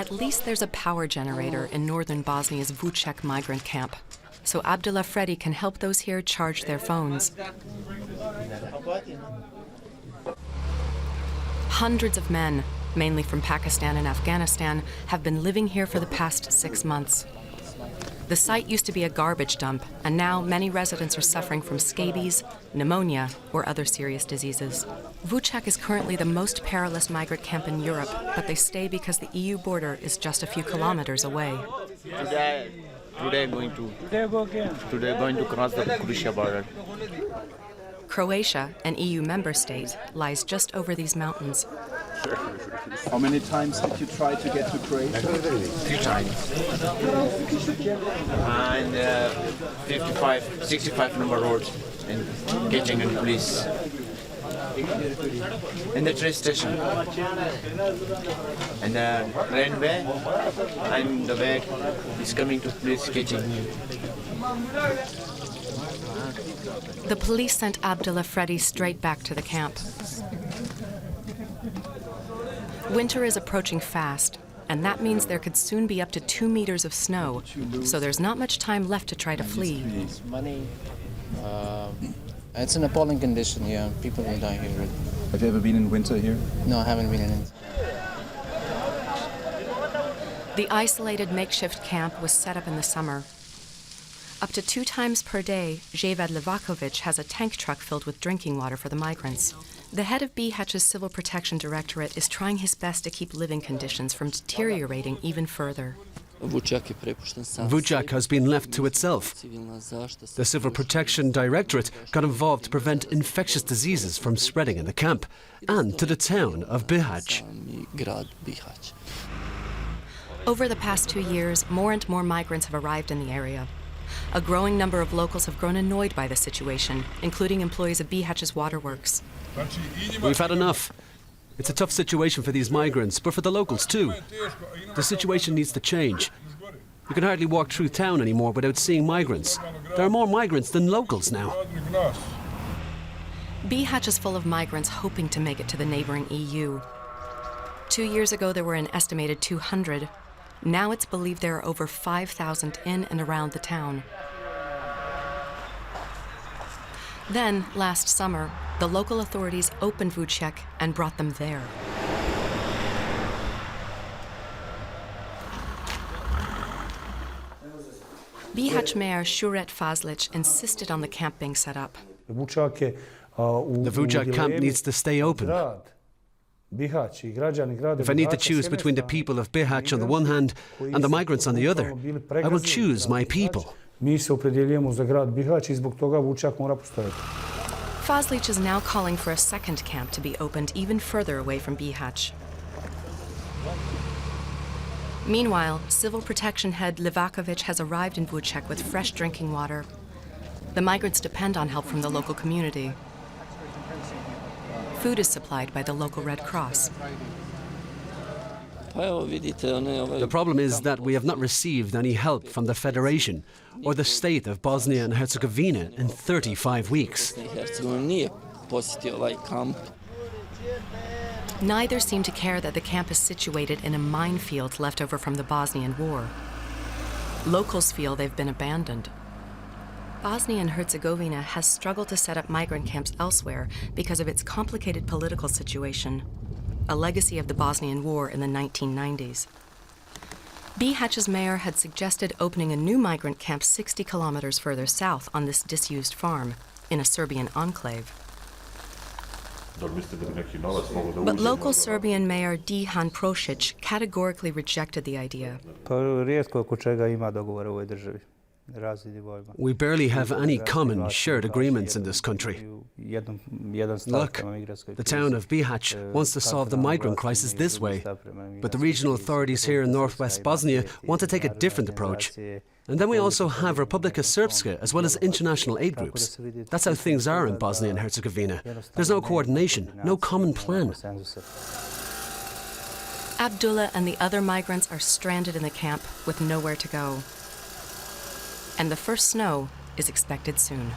At least there's a power generator in northern Bosnia's Vucjak migrant camp, so Abdullah Fredi can help those here charge their phones. Hundreds of men, mainly from Pakistan and Afghanistan, have been living here for the past 6 months. The site used to be a garbage dump, and now many residents are suffering from scabies, pneumonia, or other serious diseases. Vucjak is currently the most perilous migrant camp in Europe, but they stay because the EU border is just a few kilometers away. Today going to cross the Croatia border. Croatia, an EU member state, lies just over these mountains. How many times did you try to get to Croatia? 3 times. And 65 number roads and getting in police. In the train station. And the railway and the way is coming to police getting. The police sent Abdullah Fredi straight back to the camp. Winter is approaching fast, and that means there could soon be up to 2 meters of snow, so there's not much time left to try to flee. It's an appalling condition here. People will die here. Have you ever been in winter here? No, I haven't been in it. The isolated makeshift camp was set up in the summer. Up to 2 times per day, Jevad Levakovic has a tank truck filled with drinking water for the migrants. The head of Bihac's Civil Protection Directorate is trying his best to keep living conditions from deteriorating even further. Vucjak has been left to itself. The Civil Protection Directorate got involved to prevent infectious diseases from spreading in the camp and to the town of Bihac. Over the past 2 years, more and more migrants have arrived in the area. A growing number of locals have grown annoyed by the situation, including employees of Bihac's waterworks. We've had enough. It's a tough situation for these migrants, but for the locals too. The situation needs to change. You can hardly walk through town anymore without seeing migrants. There are more migrants than locals now. Bihac is full of migrants hoping to make it to the neighboring EU. 2 years ago, there were an estimated 200. Now it's believed there are over 5,000 in and around the town. Then, last summer, the local authorities opened Vucjak and brought them there. Bihac Mayor Shuret Fazlic insisted on the camp being set up. The Vucjak camp needs to stay open. If I need to choose between the people of Bihac on the one hand and the migrants on the other, I will choose my people. Fazlic is now calling for a second camp to be opened even further away from Bihac. Meanwhile, Civil Protection head Levakovic has arrived in Vucjak with fresh drinking water. The migrants depend on help from the local community. Food is supplied by the local Red Cross. The problem is that we have not received any help from the Federation or the state of Bosnia and Herzegovina in 35 weeks. Neither seem to care that the camp is situated in a minefield left over from the Bosnian War. Locals feel they've been abandoned. Bosnia and Herzegovina has struggled to set up migrant camps elsewhere because of its complicated political situation, a legacy of the Bosnian War in the 1990s. Bihac's mayor had suggested opening a new migrant camp 60 kilometers further south on this disused farm, in a Serbian enclave. But local Serbian mayor Dihan Prosic categorically rejected the idea. We barely have any common shared agreements in this country. Look, the town of Bihac wants to solve the migrant crisis this way, but the regional authorities here in northwest Bosnia want to take a different approach. And then we also have Republika Srpska as well as international aid groups. That's how things are in Bosnia and Herzegovina. There's no coordination, no common plan. Abdullah and the other migrants are stranded in the camp with nowhere to go. And the first snow is expected soon.